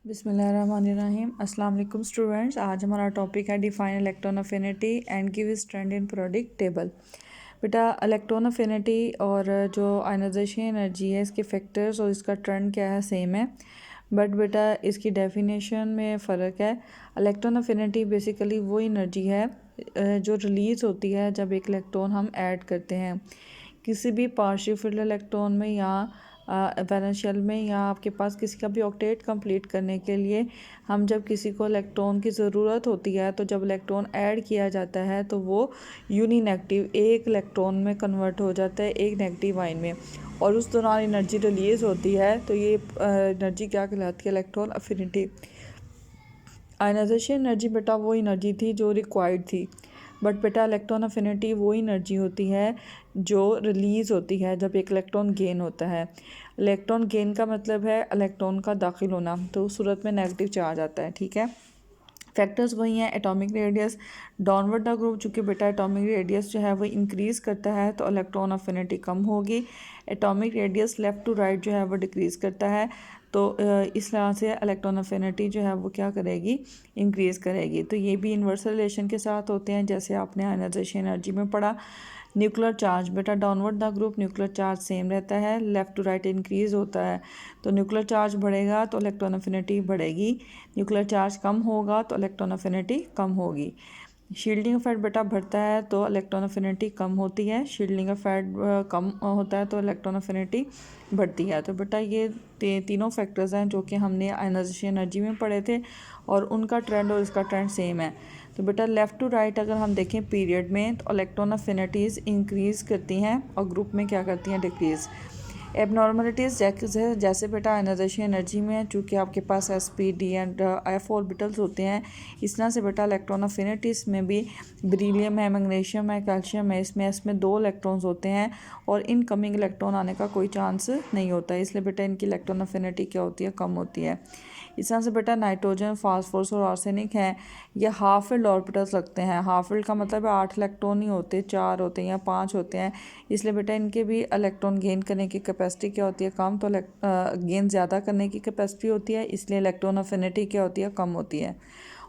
बिस्मिल्लाहिर्रहमानिर्रहीम। अस्सलाम वालेकुम स्टूडेंट्स। आज हमारा टॉपिक है define electron affinity and give strength in periodic table. बेटा इलेक्ट्रॉन अफिनिटी और जो आयनाइजेशन एनर्जी है इसके फैक्टर्स और इसका ट्रेंड क्या है सेम है, बट बेटा इसकी डेफिनेशन में फ़र्क है। इलेक्ट्रॉन अफिनिटी बेसिकली वो एनर्जी है जो रिलीज़ होती है जब एक इलेक्ट्रॉन हम ऐड करते हैं किसी भी पार्शियल फील्ड इलेक्ट्रॉन में या वैलेंस शेल में, या आपके पास किसी का भी ऑक्टेट कंप्लीट करने के लिए हम जब किसी को इलेक्ट्रॉन की ज़रूरत होती है तो जब इलेक्ट्रॉन ऐड किया जाता है तो वो यूनिनेगेटिव एक इलेक्ट्रॉन में कन्वर्ट हो जाता है एक नेगेटिव आयन में, और उस दौरान एनर्जी रिलीज़ होती है तो ये एनर्जी क्या कहलाती है? Electron affinity. आयनाइजेशन एनर्जी बेटा वो एनर्जी थी जो रिक्वायर्ड थी, बट बेटा इलेक्ट्रॉन अफिनिटी वो एनर्जी होती है जो रिलीज़ होती है जब एक इलेक्ट्रॉन गेन होता है। इलेक्ट्रॉन गेन का मतलब है इलेक्ट्रॉन का दाखिल होना, तो उस सूरत में नेगेटिव चार्ज आता है। ठीक है, फैक्टर्स वही हैं। Atomic radius downward the group, चूँकि बेटा एटॉमिक रेडियस जो है वो इंक्रीज़ करता है तो इलेक्ट्रॉन अफिनिटी कम होगी। Atomic radius left to right जो है वो डिक्रीज़ करता है, तो इस तरह से इलेक्ट्रॉन अफिनिटी जो है वो क्या करेगी? इंक्रीज़ करेगी। तो ये भी इन्वर्स रिलेशन के साथ होते हैं, जैसे आपने आयनाइजेशन एनर्जी में पढ़ा। न्यूक्लियर चार्ज बेटा downward the group nuclear charge same रहता है, लेफ़्ट टू राइट इंक्रीज़ होता है, तो न्यूक्लियर चार्ज बढ़ेगा तो इलेक्ट्रॉन अफिनिटी बढ़ेगी, न्यूक्लियर चार्ज कम होगा तो इलेक्ट्रॉन अफिनिटी कम होगी। शील्डिंग इफेक्ट बेटा बढ़ता है तो इलेक्ट्रॉन अफिनिटी कम होती है, शील्डिंग इफेक्ट कम होता है तो इलेक्ट्रॉन अफिनिटी बढ़ती है। तो बेटा ये तीनों फैक्टर्स हैं जो कि हमने आयनाइजेशन एनर्जी में पढ़े थे और उनका ट्रेंड और इसका ट्रेंड सेम है। तो बेटा लेफ़्ट टू राइट अगर हम देखें पीरियड में तो इलेक्ट्रॉन अफिनिटीज़ इंक्रीज़ करती हैं और ग्रुप में क्या करती हैं? डिक्रीज़। एबनॉर्मलिटीज़ जैसे बेटा आयनाइजेशन एनर्जी में है, चूँकि आपके पास sp d and f orbitals होते हैं, इस तरह से बेटा इलेक्ट्रॉन अफिनिटीज़ में भी बेरिलियम है, मैग्नीशियम है, कैल्शियम है, इसमें 2 इलेक्ट्रॉन्स होते हैं और इनकमिंग इलेक्ट्रॉन आने का कोई चांस नहीं होता है, इसलिए बेटा इनकी इलेक्ट्रॉन अफिनिटी क्या होती है? कम होती है। इस तरह से बेटा नाइट्रोजन, फास्फोरस और आर्सेनिक हैं, ये हाफ फील्ड ऑर्बिटल्स लगते हैं। हाफ फील्ड का मतलब है 8 इलेक्ट्रॉन नहीं होते, 4 होते हैं या 5 होते हैं, इसलिए बेटा इनके भी इलेक्ट्रॉन गेन करने की कैपेसिटी क्या होती है? कम। तो गेन ज़्यादा करने की कैपेसिटी होती है, इसलिए इलेक्ट्रॉन अफिनिटी क्या होती है? कम होती है।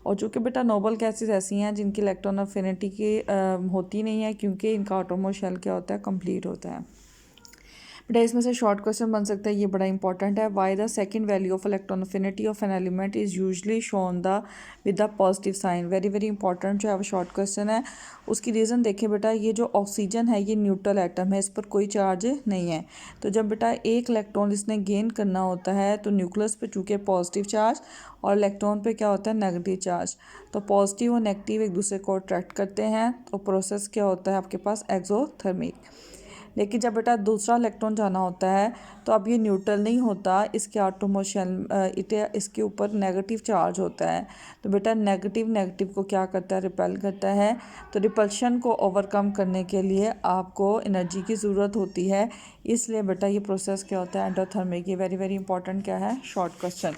और चूँकि बेटा नोबल गैसेस ऐसी हैं जिनकी इलेक्ट्रॉन अफिनिटी की होती नहीं है, क्योंकि इनका आटोमो शेल क्या होता है? कंप्लीट होता है। बेटा इसमें से शॉर्ट क्वेश्चन बन सकता है, ये बड़ा इंपॉर्टेंट है। Why the second value of electron affinity of an element is usually shown the with the positive sign. Very very important जो है वो शॉर्ट क्वेश्चन है। उसकी रीज़न देखिए बेटा, ये जो ऑक्सीजन है ये न्यूट्रल एटम है, इस पर कोई चार्ज नहीं है, तो जब बेटा एक इलेक्ट्रॉन इसने गेन करना होता है तो न्यूक्लियस पे चूँकि पॉजिटिव चार्ज और इलेक्ट्रॉन पे क्या होता है? नेगेटिव चार्ज, तो पॉजिटिव और नेगेटिव एक दूसरे को अट्रैक्ट करते हैं, तो प्रोसेस क्या होता है आपके पास? एक्सोथर्मिक। लेकिन जब बेटा दूसरा इलेक्ट्रॉन जाना होता है तो अब ये न्यूट्रल नहीं होता, इसके आटोमो शेल इसके ऊपर नेगेटिव चार्ज होता है, तो बेटा नेगेटिव को क्या करता है? रिपेल करता है। तो रिपल्शन को ओवरकम करने के लिए आपको एनर्जी की ज़रूरत होती है, इसलिए बेटा ये प्रोसेस क्या होता है? एंडोथर्मिक। ये वेरी वेरी इंपॉर्टेंट क्या है? Short question.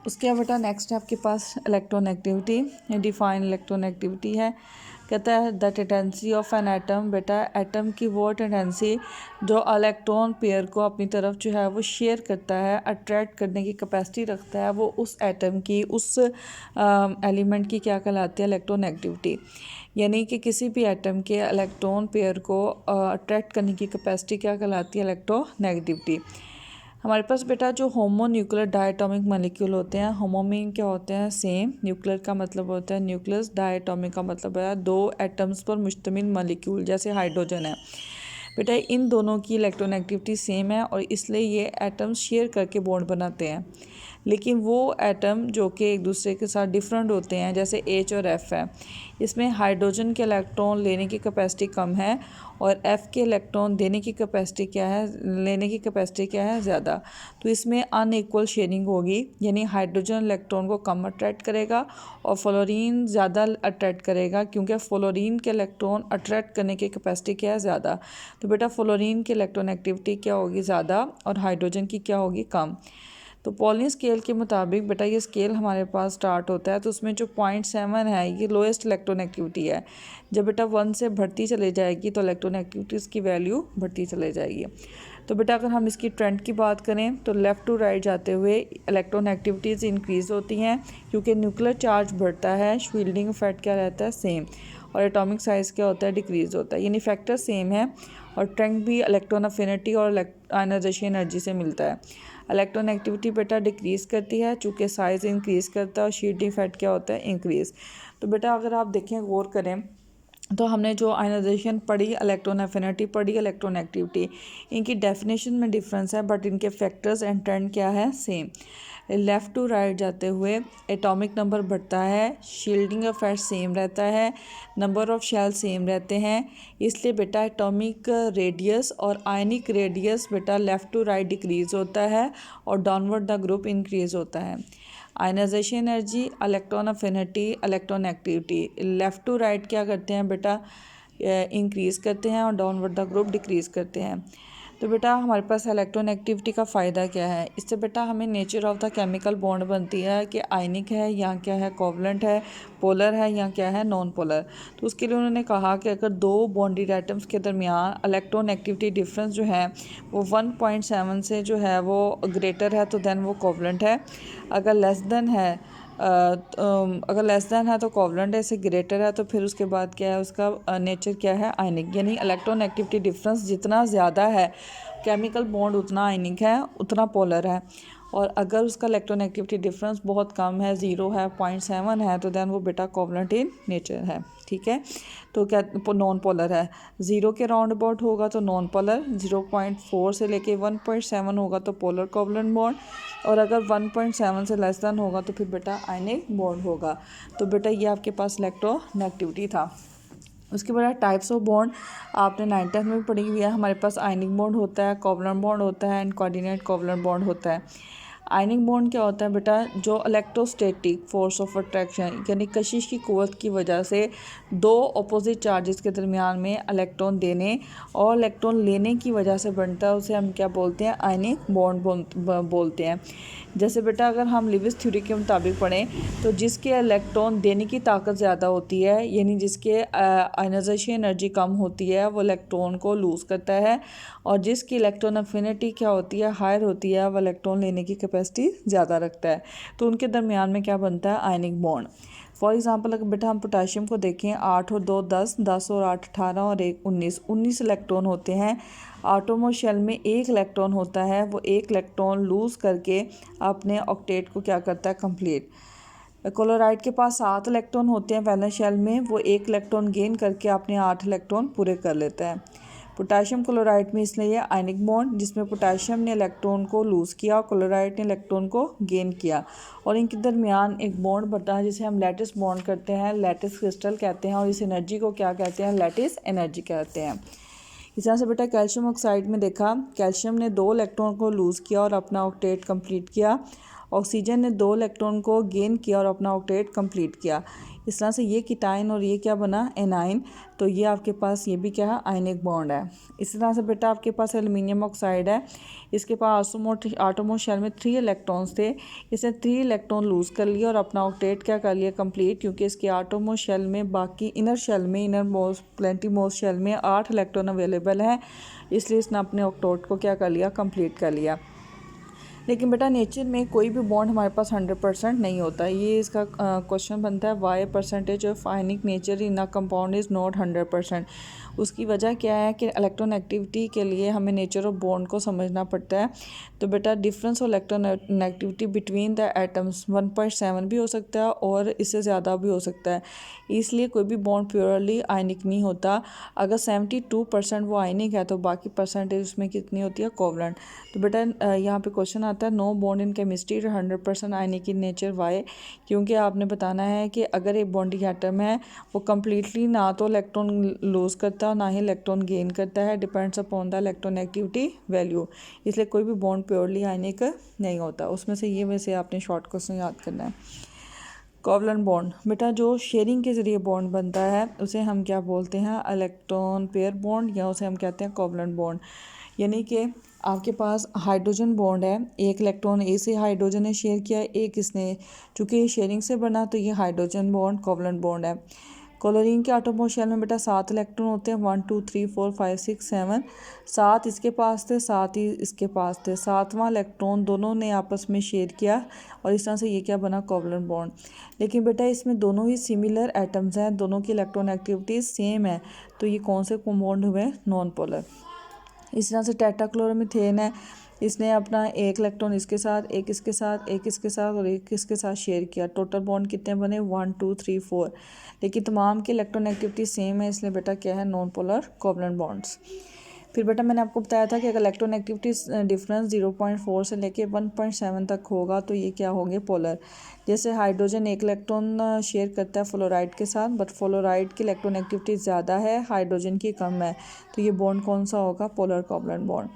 उसके बाद बेटा नेक्स्ट है आपके पास इलेक्ट्रोनेगेटिविटी। डिफाइन इलेक्ट्रोनेगेटिविटी है, कहता है the tendency of an atom. बेटा एटम की वो टेंडेंसी जो इलेक्ट्रॉन पेयर को अपनी तरफ जो है वो शेयर करता है, अट्रैक्ट करने की कैपेसिटी रखता है, वो उस एटम की, उस एलिमेंट की क्या कहलाती है? इलेक्ट्रोनेगेटिविटी। यानी कि किसी भी एटम के इलेक्ट्रॉन पेयर को अट्रैक्ट करने की कैपेसिटी क्या कहलाती है? इलेक्ट्रोनेगेटिविटी। हमारे पास बेटा जो होमो न्यूक्लियर डायटोमिक मॉलिक्यूल होते हैं, होमोमीन क्या होते हैं? सेम। न्यूक्लियर का मतलब होता है न्यूक्लियस, डायटोमिक का मतलब है 2 एटम्स पर मुश्तमिल मॉलिक्यूल, जैसे हाइड्रोजन है। बेटा इन दोनों की इलेक्ट्रोनेगेटिविटी सेम है और इसलिए ये एटम्स शेयर करके बॉन्ड बनाते हैं, लेकिन वो एटम जो कि एक दूसरे के साथ डिफरेंट होते हैं, जैसे H और F है, इसमें हाइड्रोजन के इलेक्ट्रॉन लेने की कैपेसिटी कम है और F के इलेक्ट्रॉन देने की कैपेसिटी क्या है? लेने की कैपेसिटी क्या है? ज़्यादा। तो इसमें अनइक्वल शेयरिंग होगी, यानी हाइड्रोजन इलेक्ट्रॉन को कम अट्रैक्ट करेगा और फ्लोरीन ज़्यादा अट्रैक्ट करेगा, क्योंकि फ्लोरीन के इलेक्ट्रॉन अट्रैक्ट करने की कैपेसिटी क्या है? ज़्यादा। तो बेटा फ्लोरीन की इलेक्ट्रोनेगेटिविटी क्या होगी? ज़्यादा, और हाइड्रोजन की क्या होगी? कम। तो पॉलिन स्केल के मुताबिक बेटा ये स्केल हमारे पास स्टार्ट होता है, तो उसमें जो 0.7 है ये लोएस्ट इलेक्ट्रोनेगेटिविटी है। जब बेटा 1 से बढ़ती चली जाएगी तो इलेक्ट्रोनेगेटिविटीज़ की वैल्यू बढ़ती चली जाएगी। तो बेटा अगर हम इसकी ट्रेंड की बात करें तो लेफ़्ट टू राइट जाते हुए इलेक्ट्रॉन एक्टिविटीज़ इंक्रीज़ होती हैं क्योंकि न्यूक्लियर चार्ज बढ़ता है, शील्डिंग इफेक्ट क्या रहता है सेम, और एटॉमिक साइज़ क्या होता है डिक्रीज़ होता है, यानी फैक्टर सेम है। और ट्रेंड भी इलेक्ट्रॉन अफिनिटी और आयनाइजेशन एनर्जी से मिलता है। इलेक्ट्रॉन एक्टिविटी बेटा डिक्रीज़ करती है चूँकि साइज़ इंक्रीज़ करता है और शील्डिंग इफेक्ट क्या होता है इंक्रीज़। तो बेटा अगर आप देखें गौर करें तो हमने जो आयनाइजेशन पढ़ी, इलेक्ट्रॉन एफिनिटी पढ़ी, इलेक्ट्रॉन एक्टिविटी, इनकी डेफिनेशन में डिफरेंस है बट इनके फैक्टर्स एंड ट्रेंड क्या है सेम। लेफ़्ट टू राइट जाते हुए एटॉमिक नंबर बढ़ता है, शील्डिंग इफेक्ट सेम रहता है, नंबर ऑफ शेल सेम रहते हैं, इसलिए बेटा एटॉमिक रेडियस और आयनिक रेडियस बेटा लेफ़्ट टू राइट डिक्रीज़ होता है और डाउनवर्ड द ग्रुप इंक्रीज़ होता है। Ionisation energy, electron affinity, electron activity, left to right क्या करते हैं बेटा इंक्रीज़ करते हैं और डाउनवर्ड द ग्रुप डिक्रीज़ करते हैं। तो बेटा हमारे पास इलेक्ट्रॉन एक्टिविटी का फ़ायदा क्या है, इससे बेटा हमें nature of the chemical bond बनती है कि आयनिक है या क्या है कोवलेंट है, पोलर है या क्या है नॉन पोलर। तो उसके लिए उन्होंने कहा कि अगर दो बॉन्डेड एटम्स के दरमियान इलेक्ट्रॉन एक्टिविटी डिफरेंस जो है वो 1.7 से जो है वो ग्रेटर है तो देन वो कोवलेंट है, अगर लेस देन है अगर लेस देन है तो कोवलेंट है, इससे ग्रेटर है तो फिर उसके बाद क्या है उसका नेचर क्या है आयनिक। यानी इलेक्ट्रॉन एक्टिविटी डिफरेंस जितना ज़्यादा है केमिकल बॉन्ड उतना आयनिक है, उतना पोलर है, और अगर उसका इलेक्ट्रॉन एक्टिविटी डिफरेंस बहुत कम है, 0 है, 0.7 है, तो देन वो बेटा कोवलेंट इन नेचर है। ठीक है, तो क्या नॉन पोलर है, 0 के राउंड अबाउट होगा तो नॉन पोलर, 0.4 से लेके 1.7 होगा तो पोलर कोवलेंट बॉन्ड, और अगर 1.7 से लेस देन होगा तो फिर बेटा आयनिक बॉन्ड होगा। तो बेटा ये आपके पास इलेक्ट्रॉन एक्टिविटी था। उसके बाद टाइप्स ऑफ बॉन्ड आपने 9th में भी पढ़ी हुई है। हमारे पास आयनिक बॉन्ड होता है, कोवलेंट बॉन्ड होता है एंड कोऑर्डिनेट कोवलेंट बॉन्ड होता है। आयनिक बॉन्ड क्या होता है बेटा, जो इलेक्ट्रोस्टैटिक फोर्स ऑफ अट्रैक्शन यानी कशिश की कुव्वत की वजह से दो अपोजिट चार्जेस के दरमियान में इलेक्ट्रॉन देने और इलेक्ट्रॉन लेने की वजह से बनता है, उसे हम क्या बोलते हैं आयनिक बॉन्ड बोलते हैं। जैसे बेटा अगर हम लिविस थ्योरी के मुताबिक पढ़ें तो जिसके इलेक्ट्रॉन देने की ताकत ज़्यादा होती है यानी जिसके आयनाइजेशन एनर्जी कम होती है वो इलेक्ट्रॉन को लूज़ करता है, और जिसकी इलेक्ट्रॉन अफिनिटी क्या होती है हायर होती है वो इलेक्ट्रॉन लेने की कैपेसिटी ज़्यादा रखता है, तो उनके दरमियान में क्या बनता है आयनिक बॉन्ड। फॉर एग्जांपल अगर बेटा हम पोटाशियम को देखें, 8 और 2 10, 10 और 8 18 और 1 19, 19 इलेक्ट्रॉन होते हैं। आटम और शेल में एक इलेक्ट्रॉन होता है, वो एक इलेक्ट्रॉन लूज़ करके अपने ऑक्टेट को क्या करता है कंप्लीट। क्लोराइड के पास 7 इलेक्ट्रॉन होते हैं वैलेंस शेल में, वो एक इलेक्ट्रॉन गेन करके अपने 8 इलेक्ट्रॉन पूरे कर लेता है। पोटाशियम क्लोराइड में इसलिए ये आयनिक बॉन्ड जिसमें पोटाशियम ने इलेक्ट्रॉन को लूज़ किया और क्लोराइड ने इलेक्ट्रॉन को गेन किया, और इनके दरमियान एक बॉन्ड बनता है जिसे हम लैटिस बॉन्ड करते हैं, लैटिस क्रिस्टल कहते हैं, और इस एनर्जी को क्या कहते हैं लैटिस एनर्जी कहते हैं। इस तरह से बेटा कैल्शियम ऑक्साइड में देखा, कैल्शियम ने 2 इलेक्ट्रॉन को लूज़ किया और अपना ऑक्टेट कंप्लीट किया, ऑक्सीजन ने 2 इलेक्ट्रॉन को गेन किया और अपना ऑक्टेट कंप्लीट किया। इस तरह से ये कीटाइन और ये क्या बना एनाइन, तो ये आपके पास ये भी क्या है आयनिक बॉन्ड है। इसी तरह से बेटा आपके पास एल्युमिनियम ऑक्साइड है, इसके पास आटम और शेल में 3 इलेक्ट्रॉन्स थे, इसने 3 इलेक्ट्रॉन लूज़ कर लिया और अपना ऑक्टेट क्या कर लिया कंप्लीट, क्योंकि इसके आटम और शेल में बाकी इनर शेल में innermost plenty most shell में 8 इलेक्ट्रॉन अवेलेबल हैं, इसलिए इसने अपने ऑक्टेट को क्या कर लिया कंप्लीट कर लिया। लेकिन बेटा नेचर में कोई भी बॉन्ड हमारे पास 100% नहीं होता, ये इसका क्वेश्चन बनता है why percentage of ionic nature in a compound is not 100%। उसकी वजह क्या है कि इलेक्ट्रॉन एक्टिविटी के लिए हमें नेचर ऑफ बॉन्ड को समझना पड़ता है। तो बेटा difference of electron activity between the atoms 1.7 भी हो सकता है और इससे ज़्यादा भी हो सकता है, इसलिए कोई भी बॉन्ड प्योरली आयनिक नहीं होता। अगर 72% वो आयनिक है तो बाकी परसेंटेज उसमें कितनी होती है कोवलेंट। तो बेटा यहाँ पे क्वेश्चन आता है no bond in chemistry 100% ionic in nature, why, क्योंकि आपने बताना है कि अगर एक बॉन्डिंग एटम है वो कम्प्लीटली ना तो इलेक्ट्रॉन लूज़ करता है ना ही इलेक्ट्रॉन गेन करता है, depends upon the electron activity value, इसलिए कोई भी बॉन्ड प्योरली आयनिक नहीं होता। उसमें से ये वैसे आपने शॉर्ट क्वेश्चन याद करना है। कोवलेंट बॉन्ड बेटा जो शेयरिंग के ज़रिए बॉन्ड बनता है उसे हम क्या बोलते हैं इलेक्ट्रॉन पेयर बॉन्ड, या उसे हम कहते हैं कोवलेंट बॉन्ड। यानी कि आपके पास हाइड्रोजन बॉन्ड है, एक इलेक्ट्रॉन ए से हाइड्रोजन ने शेयर किया, एक इसने, चूँकि ये शेयरिंग से बना तो ये हाइड्रोजन बॉन्ड कोवलेंट बॉन्ड है। क्लोरीन के आटोमोल शेल में बेटा 7 इलेक्ट्रॉन होते हैं, 1 2 3 4 5 6 7। 7 इसके पास थे, 7 ही इसके पास थे। 7वां इलेक्ट्रॉन दोनों ने आपस में शेयर किया और इस तरह से ये क्या बना, कोवलेंट बॉन्ड। लेकिन बेटा इसमें दोनों ही सिमिलर एटम्स हैं, दोनों की इलेक्ट्रॉन एक्टिविटीज सेम है, तो ये कौन से बॉन्ड हुए, नॉन पोलर। इस तरह से टेट्राक्लोरोमीथेन है, इसने अपना एक इलेक्ट्रॉन इसके साथ, एक इसके साथ, एक इसके साथ और एक इसके साथ शेयर किया। टोटल बॉन्ड कितने बने, 1 2 3 4। लेकिन तमाम की इलेक्ट्रॉन एक्टिविटी सेम है, इसलिए बेटा क्या है, नॉन पोलर कोवलेंट बॉन्ड्स। फिर बेटा मैंने आपको बताया था कि अगर इलेक्ट्रॉन एक्टिविटी डिफरेंस 0.4 से लेके 1.7 तक होगा तो ये क्या होंगे, पोलर। जैसे हाइड्रोजन एक इलेक्ट्रॉन शेयर करता है फ्लोराइड के साथ, बट फ्लोराइड की इलेक्ट्रॉन एक्टिविटी ज़्यादा है, हाइड्रोजन की कम है, तो ये बॉन्ड कौन सा होगा, पोलर कोवलेंट बॉन्ड।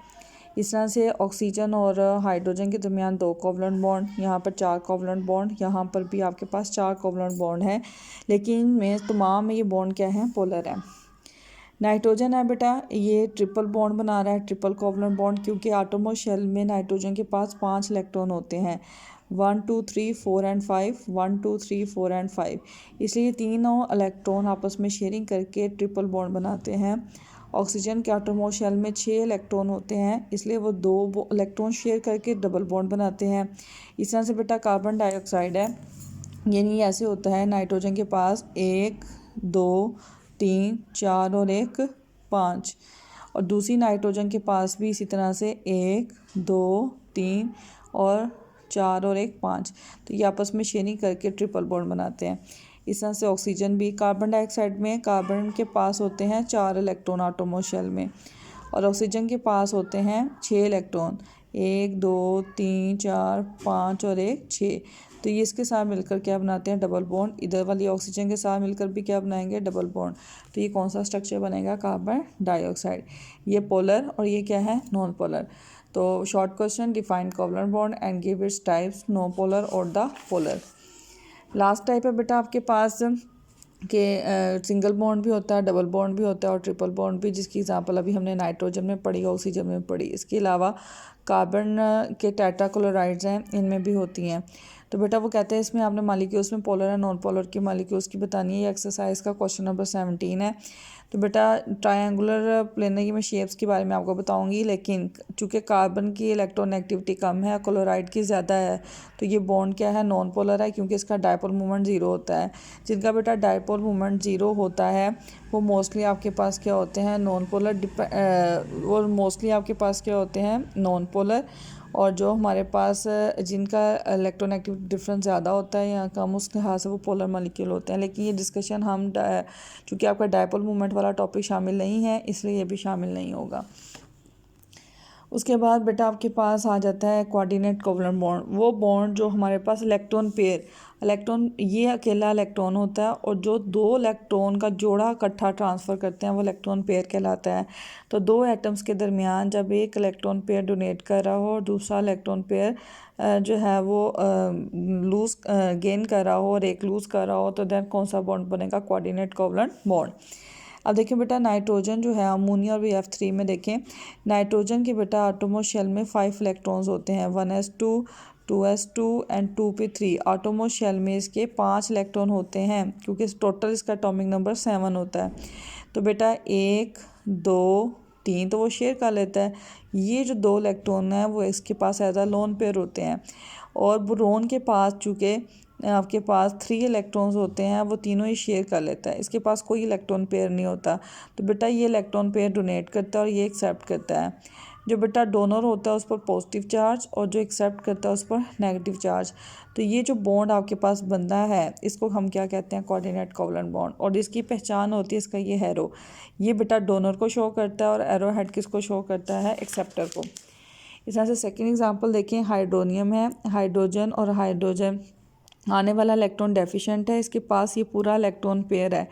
इस तरह से ऑक्सीजन और हाइड्रोजन के दरमियान 2 कोवलेंट बॉन्ड, यहाँ पर 4 कोवलेंट बॉन्ड, यहाँ पर भी आपके पास 4 कोवलेंट बॉन्ड हैं, लेकिन में तमाम में ये बॉन्ड क्या हैं, पोलर हैं। नाइट्रोजन है बेटा, ये ट्रिपल बॉन्ड बना रहा है, ट्रिपल कोवलेंट बॉन्ड, क्योंकि आटोमो शेल में नाइट्रोजन के पास 5 इलेक्ट्रॉन होते हैं, 1 2 3 4 एंड 5, 1 2 3 4 एंड 5, इसलिए तीनों इलेक्ट्रॉन आपस में शेयरिंग करके ट्रिपल बॉन्ड बनाते हैं। ऑक्सीजन के आटोमो शेल में 6 इलेक्ट्रॉन होते हैं, इसलिए वो 2 इलेक्ट्रॉन शेयर करके डबल बॉन्ड बनाते हैं। इस तरह से बेटा कार्बन डाइऑक्साइड है, यानी ऐसे होता है, नाइट्रोजन के पास 1 2 3 4 और 1 5, और दूसरी नाइट्रोजन के पास भी इसी तरह से 1 2 3 और 4 और 1 5, तो ये आपस में शेयरिंग करके ट्रिपल बॉन्ड बनाते हैं। इस तरह से ऑक्सीजन भी, कार्बन डाइऑक्साइड में कार्बन के पास होते हैं 4 इलेक्ट्रॉन आटोमो शेल में, और ऑक्सीजन के पास होते हैं 6 इलेक्ट्रॉन, 1 2 3 4 5 और 1 6, तो ये इसके साथ मिलकर क्या बनाते हैं, डबल बॉन्ड। इधर वाली ऑक्सीजन के साथ मिलकर भी क्या बनाएंगे, डबल बॉन्ड। तो ये कौन सा स्ट्रक्चर बनेगा, कार्बन डाइऑक्साइड। ये पोलर और ये क्या है, नॉन पोलर। तो short question, define covalent bond and give its types, no polar और द पोलर। लास्ट टाइप है बेटा आपके पास कि सिंगल बॉन्ड भी होता है, डबल बॉन्ड भी होता है और ट्रिपल बॉन्ड भी, जिसकी एग्जांपल अभी हमने नाइट्रोजन में पढ़ी, ऑक्सीजन में पढ़ी। इसके अलावा कार्बन के टेट्राक्लोराइड्स हैं, इनमें भी होती हैं। तो बेटा वो कहते हैं इसमें आपने मालिक्यूल्स में पोलर और नॉन पोलर की मालिक्यूल्स की बतानी है। ये एक्सरसाइज का क्वेश्चन नंबर 17 है। तो बेटा ट्रायंगुलर प्लेनरी में शेप्स के बारे में आपको बताऊंगी, लेकिन चूँकि कार्बन की इलेक्ट्रॉन एक्टिविटी कम है, क्लोराइड की ज़्यादा है, तो ये बॉन्ड क्या है, नॉन पोलर है, क्योंकि इसका डायपोल मोमेंट 0 होता है। जिनका बेटा डायपोल मोमेंट 0 होता है वो मोस्टली आपके पास क्या होते हैं, नॉन पोलर। वो मोस्टली आपके पास क्या होते हैं, नॉन पोलर। और जो हमारे पास जिनका इलेक्ट्रॉन एक्टिविटी डिफरेंस ज़्यादा होता है या कम, उस लिहाज से वो पोलर मॉलिक्यूल होते हैं। लेकिन ये डिस्कशन हम चूँकि आपका डायपोल मोमेंट वाला टॉपिक शामिल नहीं है, इसलिए ये भी शामिल नहीं होगा। उसके बाद बेटा आपके पास आ जाता है कोऑर्डिनेट कोवलेंट बॉन्ड। वो बॉन्ड जो हमारे पास इलेक्ट्रॉन पेयर, इलेक्ट्रॉन ये अकेला इलेक्ट्रॉन होता है और जो 2 इलेक्ट्रॉन का जोड़ा इकट्ठा ट्रांसफ़र करते हैं वो इलेक्ट्रॉन पेयर कहलाता है। तो 2 एटम्स के दरमियान जब एक इलेक्ट्रॉन पेयर डोनेट कर रहा हो और दूसरा इलेक्ट्रॉन पेयर जो है वो लूज़ गेन कर रहा हो और एक लूज़ कर रहा हो, तो देन कौन सा बॉन्ड बनेगा, कोऑर्डिनेट कोवलेंट बॉन्ड। अब देखें बेटा नाइट्रोजन जो है अमोनिया और BF3 में देखें, नाइट्रोजन के बेटा आटोमो शेल में 5 इलेक्ट्रॉन्स होते हैं, 1s2 2s2 and 2p3। आटोमो shell में इसके 5 इलेक्ट्रॉन होते हैं, क्योंकि टोटल इसका एटॉमिक नंबर 7 होता है। तो बेटा 1 2 3 तो वो शेयर कर लेता है। ये जो 2 इलेक्ट्रॉन हैं वो इसके पास एज अ लोन पेयर होते हैं, और बोरोन के पास चूँकि आपके पास 3 इलेक्ट्रॉन्स होते हैं, वो तीनों ही शेयर कर लेता है, इसके पास कोई इलेक्ट्रॉन पेयर नहीं होता। तो बेटा ये इलेक्ट्रॉन पेयर डोनेट करता है और ये एक्सेप्ट करता है। जो बेटा डोनर होता है उस पर पॉजिटिव चार्ज और जो एक्सेप्ट करता है उस पर नेगेटिव चार्ज। तो ये जो बॉन्ड आपके पास बनता है इसको हम क्या कहते हैं, कोऑर्डिनेट कोवलेंट बॉन्ड। और इसकी पहचान होती है इसका ये हैरो, ये बेटा डोनर को शो करता है और एरो हेड किसको शो करता है, एक्सेप्टर को। इस तरह से सेकेंड एग्जाम्पल देखें, हाइड्रोनियम है, हाइड्रोजन और हाइड्रोजन आने वाला इलेक्ट्रॉन डेफिशिएंट है, इसके पास ये पूरा इलेक्ट्रॉन पेयर है।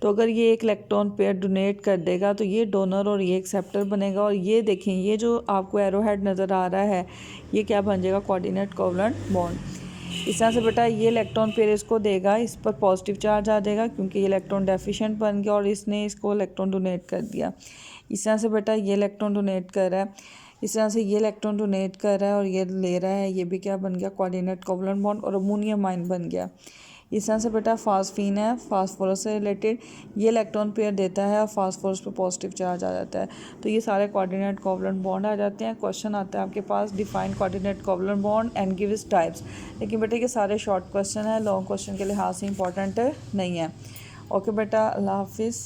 तो अगर ये एक इलेक्ट्रॉन पेयर डोनेट कर देगा तो ये डोनर और ये एक्सेप्टर बनेगा। और ये देखें, ये जो आपको एरो हेड नज़र आ रहा है ये क्या बन जाएगा, कोऑर्डिनेट कोवलेंट बॉन्ड। इस तरह से बेटा ये इलेक्ट्रॉन पेयर इसको देगा, इस पर पॉजिटिव चार्ज आ जाएगा क्योंकि ये इलेक्ट्रॉन डेफिशिएंट बन गया और इसने इसको इलेक्ट्रॉन डोनेट कर दिया। इस तरह से बेटा ये इलेक्ट्रॉन डोनेट कर रहा है, इस तरह से ये इलेक्ट्रॉन डोनेट कर रहा है और ये ले रहा है, ये भी क्या बन गया, कोऑर्डिनेट कोवलेंट बॉन्ड और अमोनियम आयन बन गया। इस तरह से बेटा फास्फीन है फास्फोरस से रिलेटेड, ये इलेक्ट्रॉन पेयर देता है और फास्फोरस पे पॉजिटिव चार्ज आ जाता है। तो ये सारे कोऑर्डिनेट कोवलेंट बॉन्ड आ जाते हैं। क्वेश्चन आता है आपके पास define coordinate covalent bond and give its types. लेकिन बेटा ये सारे शॉर्ट क्वेश्चन है, लॉन्ग क्वेश्चन के लिहाज से इंपॉर्टेंट नहीं है। ओके बेटा, अल्लाह हाफिज़।